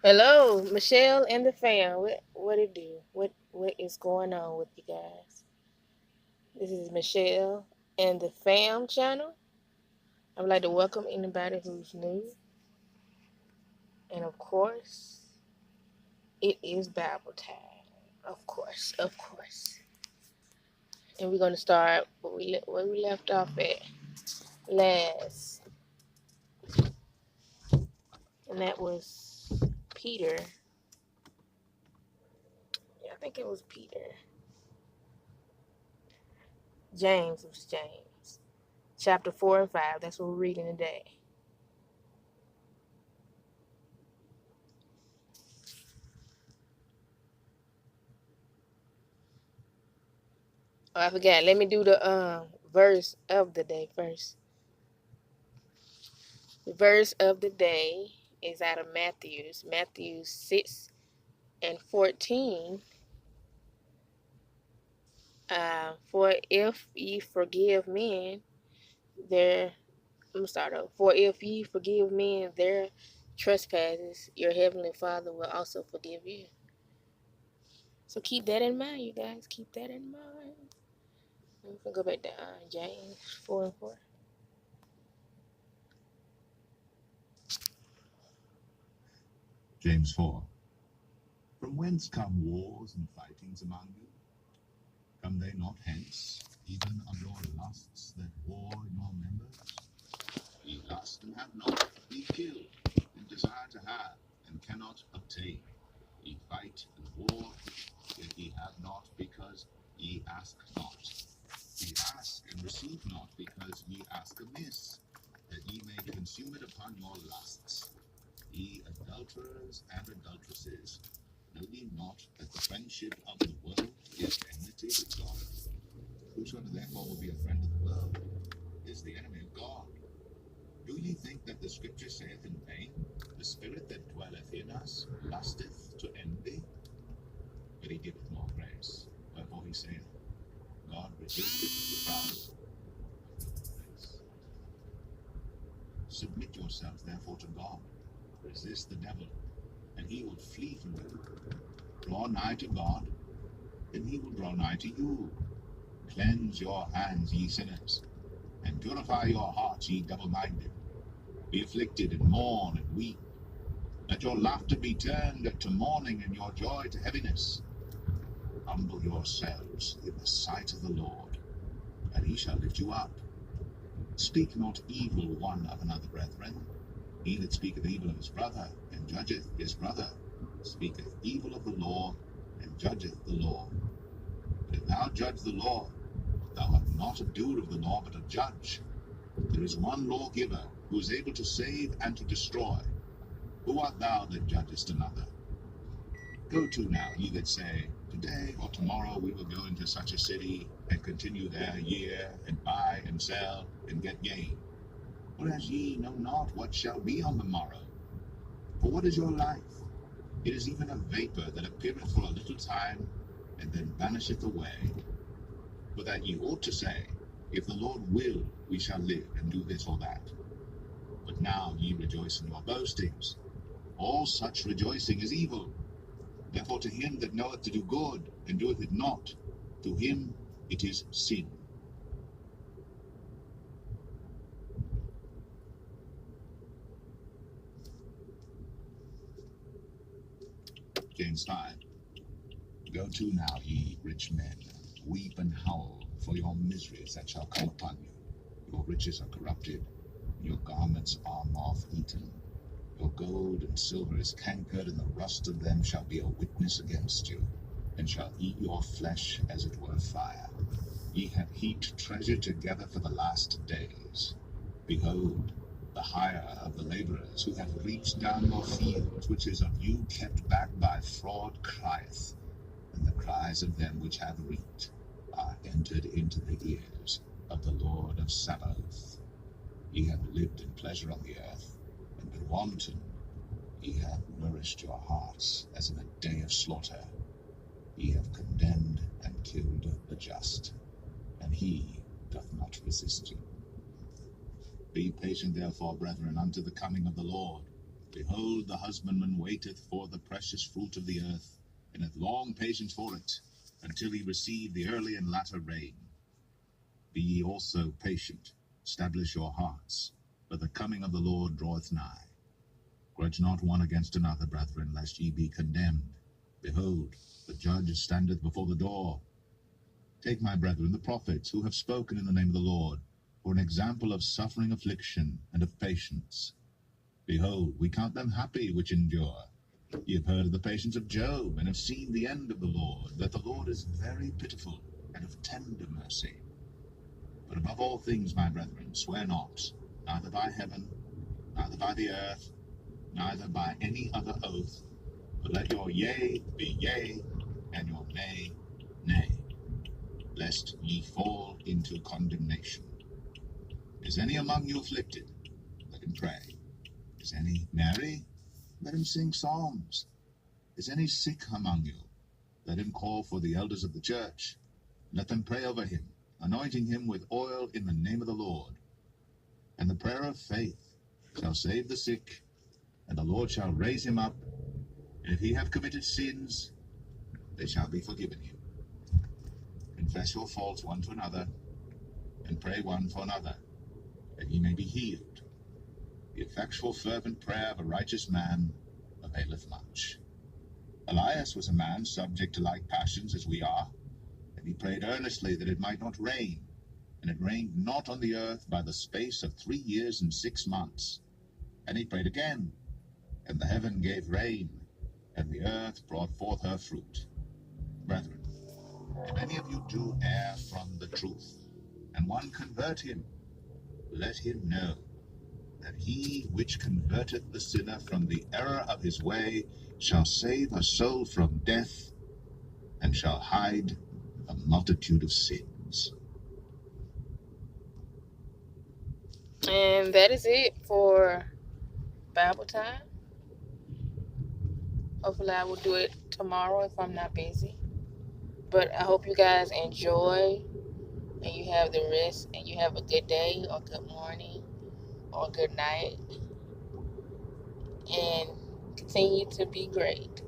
Hello, Michelle and the fam. What it do? What is going on with you guys? This is Michelle and the fam channel. I would like to welcome anybody who's new. And of course, it is Bible time. Of course, of course. And we're gonna start where we left off at last. And that was Peter. Yeah, I think it was Peter. James, it was James. Chapter 4 and 5. That's what we're reading today. Oh, I forgot. Let me do the verse of the day first. The verse of the day is out of Matthew 6 and 14. For if ye forgive men their, I'm gonna start over. For if ye forgive men their trespasses, your heavenly Father will also forgive you. So keep that in mind, you guys. Keep that in mind. We can go back to James 4 and 4. James 4. From whence come wars and fightings among you? Come they not hence, even of your lusts that war in your members? Ye lust and have not, ye kill, and desire to have, and cannot obtain. Ye fight and war, yet ye have not, because ye ask not. Ye ask and receive not, because ye ask amiss, that ye may consume it upon your lusts. Ye adulterers and adulteresses, know ye not that the friendship of the world is enmity with God? Whosoever therefore will be a friend of the world is the enemy of God. Do ye think that the scripture saith in vain, the spirit that dwelleth in us lusteth to envy? But he giveth more grace. Wherefore he saith, God resisteth the proud. Submit yourselves therefore to God. Resist the devil, and he will flee from you. Draw nigh to God, and he will draw nigh to you. Cleanse your hands, ye sinners, and purify your hearts, ye double-minded. Be afflicted, and mourn, and weep. Let your laughter be turned to mourning, and your joy to heaviness. Humble yourselves in the sight of the Lord, and he shall lift you up. Speak not evil one of another, brethren. He that speaketh evil of his brother, and judgeth his brother, speaketh evil of the law, and judgeth the law. But if thou judge the law, thou art not a doer of the law, but a judge. There is one lawgiver, who is able to save and to destroy. Who art thou that judgest another? Go to now, ye that say, today or tomorrow we will go into such a city, and continue there a year, and buy and sell, and get gain. Whereas ye know not what shall be on the morrow. For what is your life? It is even a vapor that appeareth for a little time, and then vanisheth away. For that ye ought to say, if the Lord will, we shall live, and do this or that. But now ye rejoice in your boastings. All such rejoicing is evil. Therefore to him that knoweth to do good, and doeth it not, to him it is sin. James 5. Go to now, ye rich men, weep and howl for your miseries that shall come upon you. Your riches are corrupted, your garments are moth-eaten. Your gold and silver is cankered, and the rust of them shall be a witness against you, and shall eat your flesh as it were fire. Ye have heaped treasure together for the last days. Behold, the hire of the laborers who have reaped down your fields, which is of you kept back by fraud, crieth, and the cries of them which have reaped are entered into the ears of the Lord of Sabaoth. Ye have lived in pleasure on the earth, and been wanton. Ye have nourished your hearts as in a day of slaughter. Ye have condemned and killed the just, and he doth not resist you. Be patient therefore, brethren, unto the coming of the Lord. Behold, the husbandman waiteth for the precious fruit of the earth, and hath long patience for it, until he receive the early and latter rain. Be ye also patient, establish your hearts, for the coming of the Lord draweth nigh. Grudge not one against another, brethren, lest ye be condemned. Behold, the judge standeth before the door. Take, my brethren, the prophets, who have spoken in the name of the Lord, for an example of suffering, affliction, and of patience. Behold, we count them happy which endure. Ye have heard of the patience of Job, and have seen the end of the Lord, that the Lord is very pitiful, and of tender mercy. But above all things, my brethren, swear not, neither by heaven, neither by the earth, neither by any other oath, but let your yea be yea, and your nay, nay, lest ye fall into condemnation. Is any among you afflicted? Let him pray. Is any merry? Let him sing psalms. Is any sick among you? Let him call for the elders of the church. Let them pray over him, anointing him with oil in the name of the Lord. And the prayer of faith shall save the sick, and the Lord shall raise him up. And if he have committed sins, they shall be forgiven him. Confess your faults one to another, and pray one for another, that ye may be healed. The effectual fervent prayer of a righteous man availeth much. Elias was a man subject to like passions as we are, and he prayed earnestly that it might not rain. And it rained not on the earth by the space of 3 years and 6 months. And he prayed again, and the heaven gave rain, and the earth brought forth her fruit. Brethren, if any of you do err from the truth, and one convert him, let him know that he which converteth the sinner from the error of his way shall save a soul from death, and shall hide a multitude of sins. And that is it for Bible time. Hopefully I will do it tomorrow if I'm not busy. But I hope you guys enjoy, and you have the rest, and you have a good day or good morning or good night, and continue to be great.